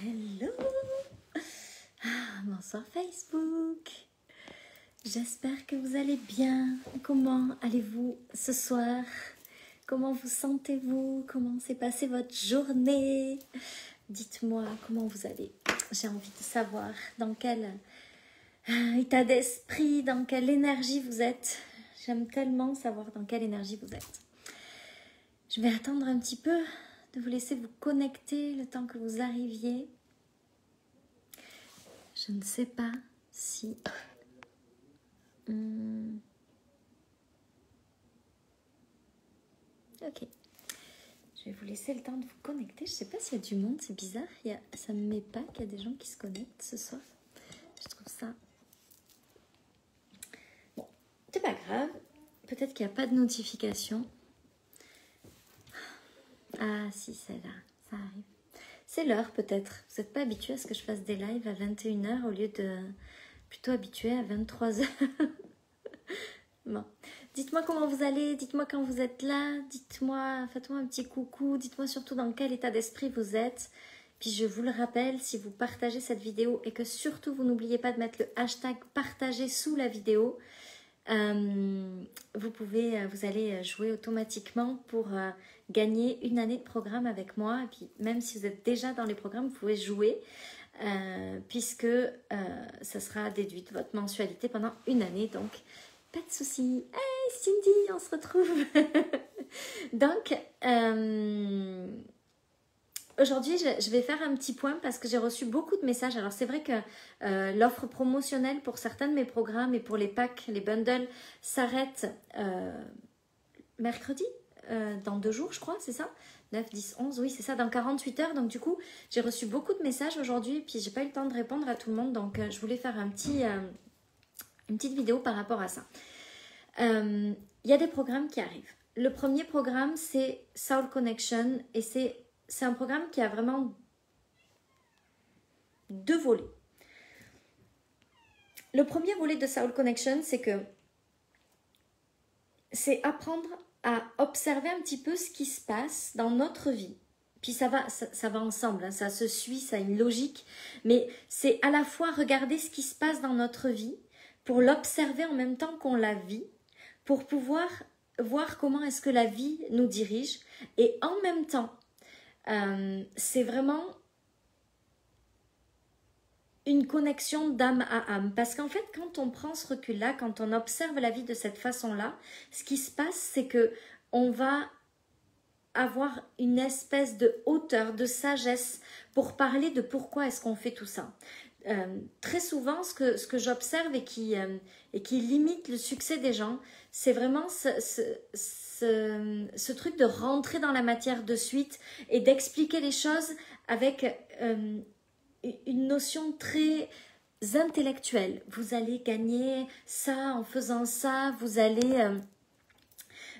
Hello! Bonsoir Facebook! J'espère que vous allez bien. Comment allez-vous ce soir? Comment vous sentez-vous? Comment s'est passée votre journée? Dites-moi comment vous allez. J'ai envie de savoir dans quel état d'esprit, dans quelle énergie vous êtes. J'aime tellement savoir dans quelle énergie vous êtes. Je vais attendre un petit peu de vous laisser vous connecter le temps que vous arriviez. Je ne sais pas si... Ok. Je vais vous laisser le temps de vous connecter. Je ne sais pas s'il y a du monde, c'est bizarre. Ça ne me met pas qu'il y a des gens qui se connectent ce soir. Je trouve ça... Bon, c'est pas grave. Peut-être qu'il n'y a pas de notification. Ah si, c'est là. Ça arrive. C'est l'heure peut-être. Vous n'êtes pas habitué à ce que je fasse des lives à 21h au lieu de... plutôt habitué à 23h. Bon. Dites-moi comment vous allez, dites-moi quand vous êtes là, dites-moi, faites-moi un petit coucou, dites-moi surtout dans quel état d'esprit vous êtes. Puis je vous le rappelle, si vous partagez cette vidéo et que surtout vous n'oubliez pas de mettre le hashtag partager sous la vidéo, vous allez jouer automatiquement pour gagner une année de programme avec moi. Et puis même si vous êtes déjà dans les programmes, vous pouvez jouer puisque ça sera déduit de votre mensualité pendant une année. Donc pas de souci. Hey Cindy, on se retrouve. Donc aujourd'hui, je vais faire un petit point parce que j'ai reçu beaucoup de messages. Alors, c'est vrai que l'offre promotionnelle pour certains de mes programmes et pour les packs, les bundles, s'arrête mercredi, dans 2 jours, je crois, c'est ça 9, 10, 11, oui, c'est ça, dans 48 heures. Donc, du coup, j'ai reçu beaucoup de messages aujourd'hui et puis j'ai pas eu le temps de répondre à tout le monde. Donc, je voulais faire une petite vidéo par rapport à ça. Il y a des programmes qui arrivent. Le premier programme, c'est Soul Connection et c'est un programme qui a vraiment 2 volets. Le premier volet de Soul Connection, c'est apprendre à observer un petit peu ce qui se passe dans notre vie. Puis ça va ensemble, hein, ça se suit, ça a une logique. Mais c'est à la fois regarder ce qui se passe dans notre vie pour l'observer en même temps qu'on la vit, pour pouvoir voir comment est-ce que la vie nous dirige. Et en même temps, c'est vraiment une connexion d'âme à âme. Parce qu'en fait, quand on prend ce recul-là, quand on observe la vie de cette façon-là, ce qui se passe, c'est que on va avoir une espèce de hauteur, de sagesse pour parler de pourquoi est-ce qu'on fait tout ça. Très souvent, ce que j'observe et qui limite le succès des gens, c'est vraiment ce truc de rentrer dans la matière de suite et d'expliquer les choses avec une notion très intellectuelle. Vous allez gagner ça en faisant ça, vous allez...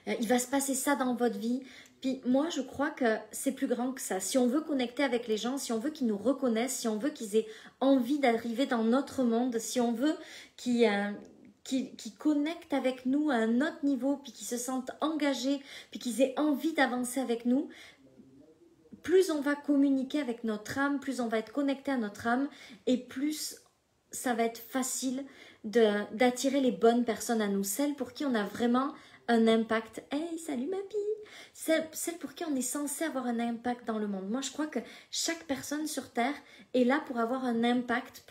il va se passer ça dans votre vie. Puis moi, je crois que c'est plus grand que ça. Si on veut connecter avec les gens, si on veut qu'ils nous reconnaissent, si on veut qu'ils aient envie d'arriver dans notre monde, si on veut qu'ils connectent avec nous à un autre niveau, puis qu'ils se sentent engagés, puis qu'ils aient envie d'avancer avec nous, plus on va communiquer avec notre âme, plus on va être connecté à notre âme, et plus ça va être facile d'attirer les bonnes personnes à nous, celles pour qui on a vraiment un impact. Hey, salut ma pie! Celle pour qui on est censé avoir un impact dans le monde. Moi, je crois que chaque personne sur Terre est là pour avoir un impact,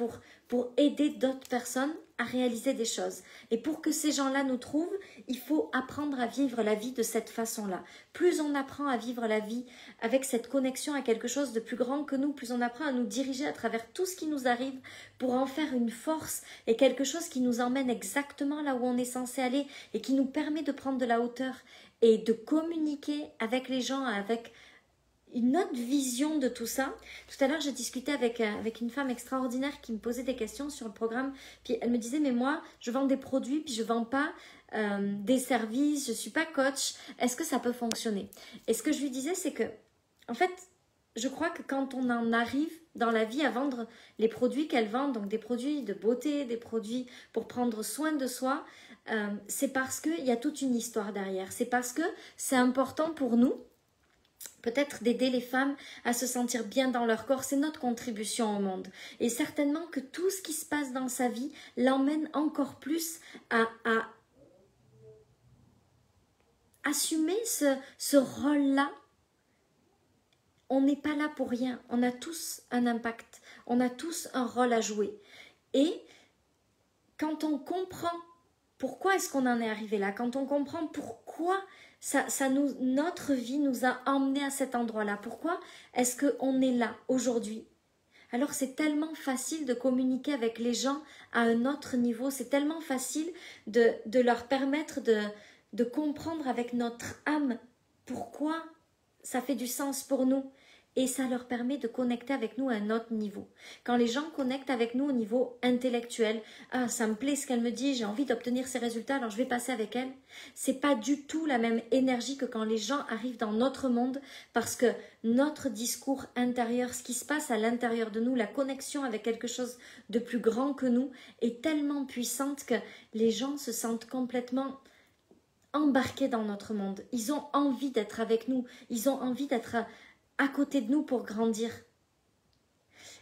pour aider d'autres personnes à réaliser des choses. Et pour que ces gens-là nous trouvent, il faut apprendre à vivre la vie de cette façon-là. Plus on apprend à vivre la vie avec cette connexion à quelque chose de plus grand que nous, plus on apprend à nous diriger à travers tout ce qui nous arrive pour en faire une force et quelque chose qui nous emmène exactement là où on est censé aller et qui nous permet de prendre de la hauteur et de communiquer avec les gens, avec une autre vision de tout ça. Tout à l'heure, j'ai discuté avec une femme extraordinaire qui me posait des questions sur le programme. Puis elle me disait, mais moi, je vends des produits, puis je ne vends pas des services, je ne suis pas coach. Est-ce que ça peut fonctionner? Et ce que je lui disais, c'est que, en fait, je crois que quand on en arrive dans la vie à vendre les produits qu'elle vend, donc des produits de beauté, des produits pour prendre soin de soi, c'est parce qu'il y a toute une histoire derrière. C'est parce que c'est important pour nous peut-être d'aider les femmes à se sentir bien dans leur corps, c'est notre contribution au monde. Et certainement que tout ce qui se passe dans sa vie l'emmène encore plus à assumer ce rôle-là. On n'est pas là pour rien, on a tous un impact, on a tous un rôle à jouer. Et quand on comprend pourquoi est-ce qu'on en est arrivé là, quand on comprend pourquoi notre vie nous a emmenés à cet endroit-là, pourquoi est-ce qu'on est là aujourd'hui, alors c'est tellement facile de communiquer avec les gens à un autre niveau, c'est tellement facile de leur permettre de comprendre avec notre âme pourquoi ça fait du sens pour nous. Et ça leur permet de connecter avec nous à un autre niveau. Quand les gens connectent avec nous au niveau intellectuel, ah, ça me plaît ce qu'elle me dit, j'ai envie d'obtenir ces résultats, alors je vais passer avec elle. C'est pas du tout la même énergie que quand les gens arrivent dans notre monde, parce que notre discours intérieur, ce qui se passe à l'intérieur de nous, la connexion avec quelque chose de plus grand que nous, est tellement puissante que les gens se sentent complètement embarqués dans notre monde. Ils ont envie d'être avec nous, ils ont envie d'être à côté de nous pour grandir.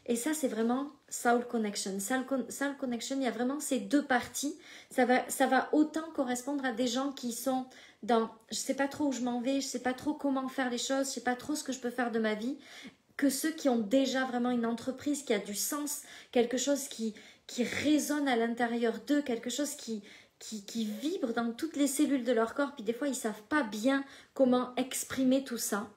Et ça, c'est vraiment Soul Connection. Soul Connection, il y a vraiment ces deux parties. Ça va autant correspondre à des gens qui sont dans « je ne sais pas trop où je m'en vais, je ne sais pas trop comment faire les choses, je ne sais pas trop ce que je peux faire de ma vie », que ceux qui ont déjà vraiment une entreprise qui a du sens, quelque chose qui résonne à l'intérieur d'eux, quelque chose qui vibre dans toutes les cellules de leur corps, puis des fois, ils ne savent pas bien comment exprimer tout ça.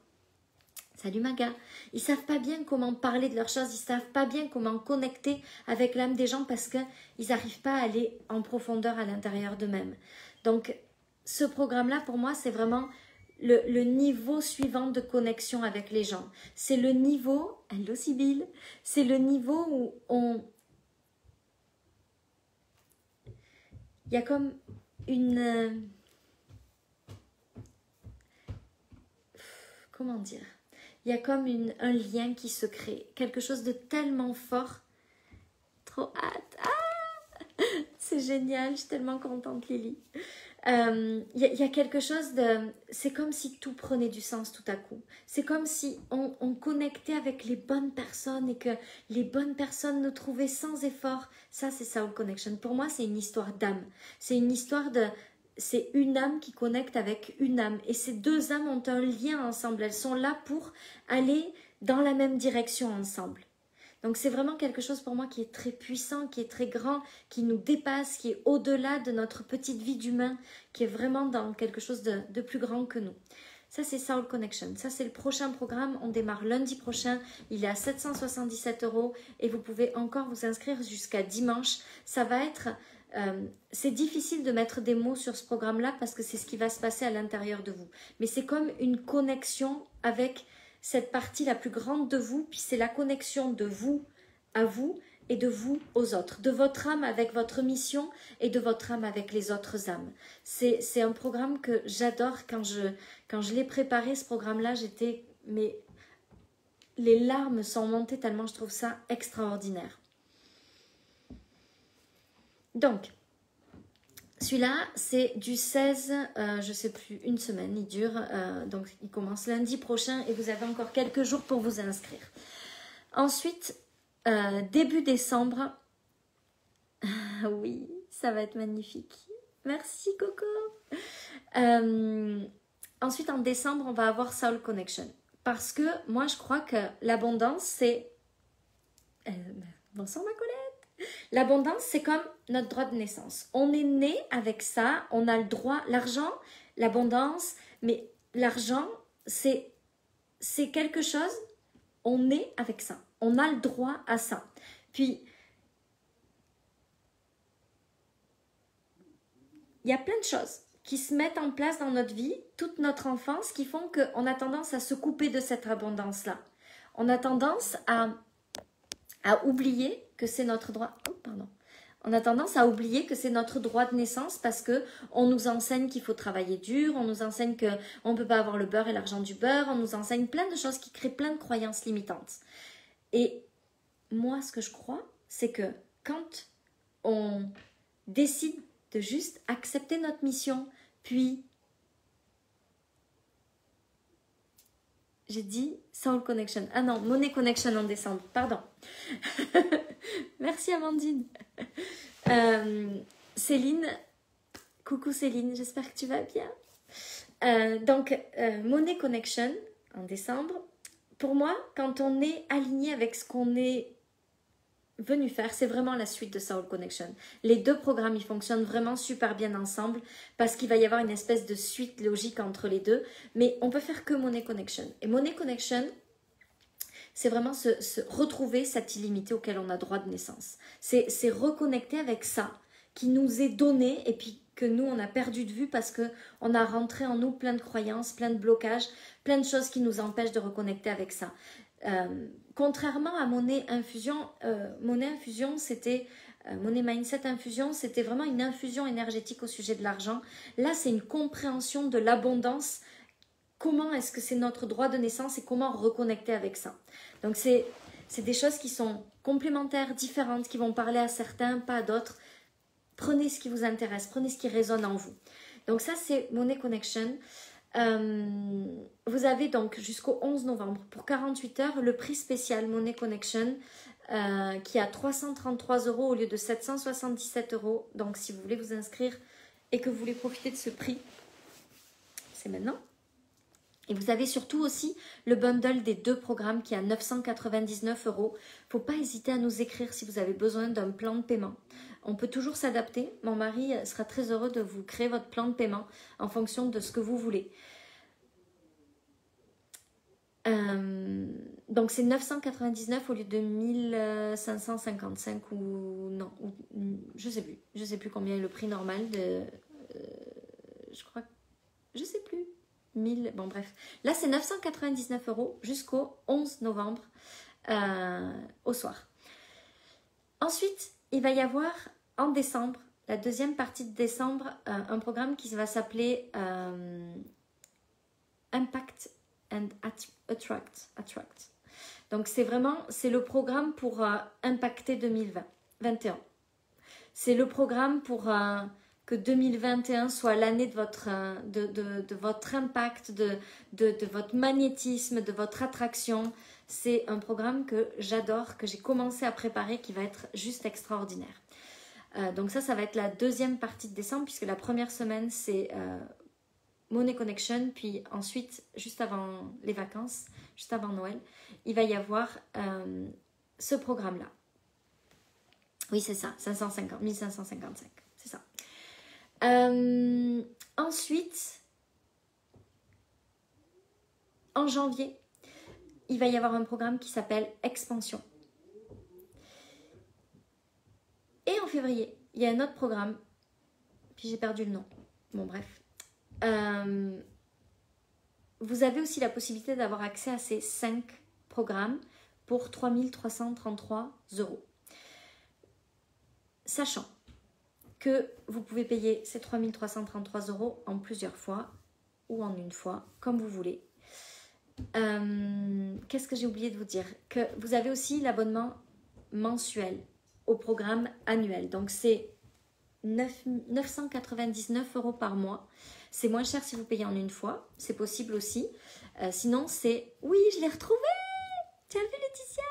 Salut Maga. Ils ne savent pas bien comment parler de leurs choses, ils ne savent pas bien comment connecter avec l'âme des gens parce qu'ils n'arrivent pas à aller en profondeur à l'intérieur d'eux-mêmes. Donc, ce programme-là, pour moi, c'est vraiment le niveau suivant de connexion avec les gens. C'est le niveau, hello Sibylle, c'est le niveau où il y a comme une... comment dire? Il y a comme un lien qui se crée, quelque chose de tellement fort. Trop hâte. Ah, c'est génial, je suis tellement contente Lily. Il y a quelque chose de... C'est comme si tout prenait du sens tout à coup. C'est comme si on connectait avec les bonnes personnes et que les bonnes personnes nous trouvaient sans effort. Ça, c'est Soul Connection. Pour moi, c'est une histoire d'âme. C'est une histoire de... C'est une âme qui connecte avec une âme. Et ces deux âmes ont un lien ensemble. Elles sont là pour aller dans la même direction ensemble. Donc c'est vraiment quelque chose pour moi qui est très puissant, qui est très grand, qui nous dépasse, qui est au-delà de notre petite vie d'humain, qui est vraiment dans quelque chose de plus grand que nous. Ça, c'est Soul Connection. Ça, c'est le prochain programme. On démarre lundi prochain. Il est à 777 € et vous pouvez encore vous inscrire jusqu'à dimanche. Ça va être... c'est difficile de mettre des mots sur ce programme-là parce que c'est ce qui va se passer à l'intérieur de vous. Mais c'est comme une connexion avec cette partie la plus grande de vous, puis c'est la connexion de vous à vous et de vous aux autres, de votre âme avec votre mission et de votre âme avec les autres âmes. C'est un programme que j'adore. Quand je l'ai préparé, ce programme-là, mais les larmes sont montées tellement je trouve ça extraordinaire. Donc, celui-là, c'est du 16, je ne sais plus, une semaine, il dure, donc il commence lundi prochain et vous avez encore quelques jours pour vous inscrire. Ensuite, début décembre, oui, ça va être magnifique. Merci Coco. Ensuite, en décembre, on va avoir Soul Connection. Parce que moi, je crois que l'abondance, c'est... bonsoir ma collègue. L'abondance, c'est comme notre droit de naissance. On est né avec ça, on a le droit, l'argent, l'abondance, mais l'argent, c'est quelque chose, on est avec ça. On a le droit à ça. Puis, il y a plein de choses qui se mettent en place dans notre vie, toute notre enfance, qui font qu'on a tendance à se couper de cette abondance-là. On a tendance à oublier que c'est notre droit. Oh, pardon. On a tendance à oublier que c'est notre droit de naissance parce que on nous enseigne qu'il faut travailler dur, on nous enseigne qu'on ne peut pas avoir le beurre et l'argent du beurre, on nous enseigne plein de choses qui créent plein de croyances limitantes. Et moi, ce que je crois, c'est que quand on décide de juste accepter notre mission, puis J'ai dit Soul Connection. Ah non, Money Connection en décembre, pardon. Merci Amandine. Céline, coucou Céline, j'espère que tu vas bien. Donc, Money Connection en décembre. Pour moi, quand on est aligné avec ce qu'on est venu faire, c'est vraiment la suite de Soul Connection. Les deux programmes, ils fonctionnent vraiment super bien ensemble parce qu'il va y avoir une espèce de suite logique entre les deux, mais on peut faire que Money Connection. Et Money Connection, c'est vraiment se retrouver cette illimité auquel on a droit de naissance. C'est reconnecter avec ça qui nous est donné et puis que nous, on a perdu de vue parce qu'on a rentré en nous plein de croyances, plein de blocages, plein de choses qui nous empêchent de reconnecter avec ça. Contrairement à Money Infusion, c'était Money Mindset Infusion, c'était vraiment une infusion énergétique au sujet de l'argent. Là, c'est une compréhension de l'abondance. Comment est-ce que c'est notre droit de naissance et comment reconnecter avec ça. Donc, c'est des choses qui sont complémentaires, différentes, qui vont parler à certains, pas à d'autres. Prenez ce qui vous intéresse, prenez ce qui résonne en vous. Donc ça, c'est Money Connection. Vous avez donc jusqu'au 11 novembre, pour 48 heures, le prix spécial Money Connection qui est à 333 € au lieu de 777 €. Donc si vous voulez vous inscrire et que vous voulez profiter de ce prix, c'est maintenant. Et vous avez surtout aussi le bundle des deux programmes qui est à 999 €. Faut pas hésiter à nous écrire si vous avez besoin d'un plan de paiement. On peut toujours s'adapter. Mon mari sera très heureux de vous créer votre plan de paiement en fonction de ce que vous voulez. Donc c'est 999 au lieu de 1555 ou non, je sais plus combien est le prix normal de, je crois, je sais plus. 1000, bon bref. Là, c'est 999 € jusqu'au 11 novembre au soir. Ensuite, il va y avoir en décembre, la deuxième partie de décembre, un programme qui va s'appeler Impact and Attract. Donc, c'est le programme pour impacter 2021. C'est le programme pour... que 2021 soit l'année de votre impact, de votre magnétisme, de votre attraction. C'est un programme que j'adore, que j'ai commencé à préparer, qui va être juste extraordinaire. Donc ça va être la deuxième partie de décembre, puisque la première semaine, c'est Money Connection, puis ensuite, juste avant les vacances, juste avant Noël, il va y avoir ce programme-là. Oui, c'est ça, 1555, c'est ça. Ensuite, en janvier, il va y avoir un programme qui s'appelle Expansion. Et en février, il y a un autre programme, puis j'ai perdu le nom. Bon, bref. Vous avez aussi la possibilité d'avoir accès à ces 5 programmes pour 3333 €. Sachant que vous pouvez payer ces 3333 € en plusieurs fois ou en une fois, comme vous voulez. Qu'est-ce que j'ai oublié de vous dire? Que vous avez aussi l'abonnement mensuel au programme annuel. Donc, c'est 999 € par mois. C'est moins cher si vous payez en une fois. C'est possible aussi. Sinon, c'est... Oui, je l'ai retrouvé! Tu as vu, Laetitia?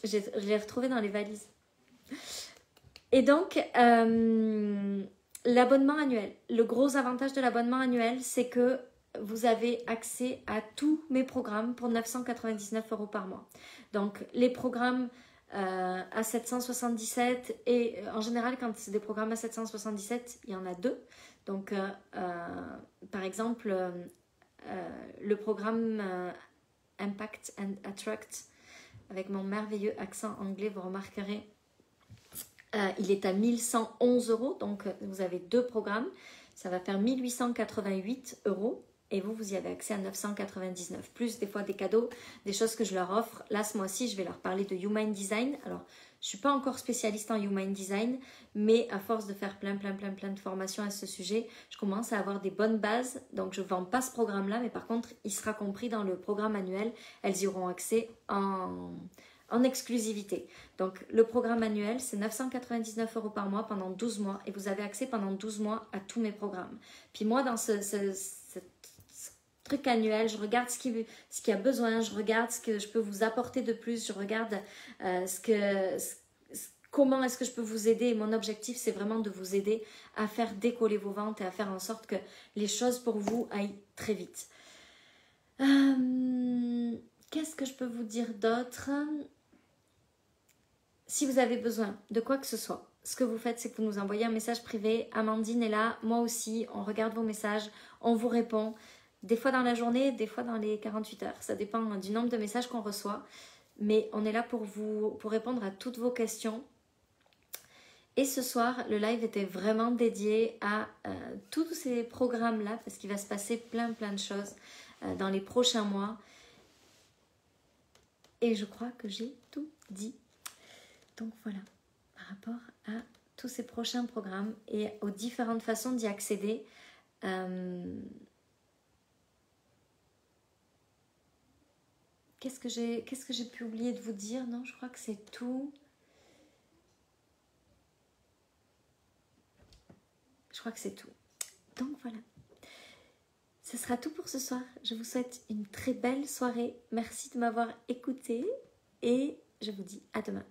Je l'ai retrouvé dans les valises. Et donc, l'abonnement annuel. Le gros avantage de l'abonnement annuel, c'est que vous avez accès à tous mes programmes pour 999 € par mois. Donc, les programmes à 777 et en général, quand c'est des programmes à 777, il y en a 2. Donc, par exemple, le programme Impact and Attract avec mon merveilleux accent anglais, vous remarquerez, il est à 1111 €, donc vous avez 2 programmes, ça va faire 1888 € et vous y avez accès à 999, plus des fois des cadeaux, des choses que je leur offre. Là, ce mois-ci, je vais leur parler de Human Design. Alors, je ne suis pas encore spécialiste en Human Design, mais à force de faire plein de formations à ce sujet, je commence à avoir des bonnes bases. Donc, je ne vends pas ce programme-là, mais par contre, il sera compris dans le programme annuel. Elles y auront accès en exclusivité. Donc, le programme annuel, c'est 999 € par mois pendant 12 mois et vous avez accès pendant 12 mois à tous mes programmes. Puis moi, dans ce truc annuel, je regarde ce qui a besoin, je regarde ce que je peux vous apporter de plus, je regarde comment est-ce que je peux vous aider. Et mon objectif, c'est vraiment de vous aider à faire décoller vos ventes et à faire en sorte que les choses pour vous aillent très vite. Qu'est-ce que je peux vous dire d'autre? Si vous avez besoin de quoi que ce soit, ce que vous faites, c'est que vous nous envoyez un message privé. Amandine est là, moi aussi, on regarde vos messages, on vous répond. Des fois dans la journée, des fois dans les 48 heures. Ça dépend du nombre de messages qu'on reçoit. Mais on est là pour répondre à toutes vos questions. Et ce soir, le live était vraiment dédié à tous ces programmes-là, parce qu'il va se passer plein de choses dans les prochains mois. Et je crois que j'ai tout dit. Donc voilà, par rapport à tous ces prochains programmes et aux différentes façons d'y accéder. Qu'est-ce que j'ai pu oublier de vous dire? Non, je crois que c'est tout. Je crois que c'est tout. Donc voilà. Ce sera tout pour ce soir. Je vous souhaite une très belle soirée. Merci de m'avoir écouté et je vous dis à demain.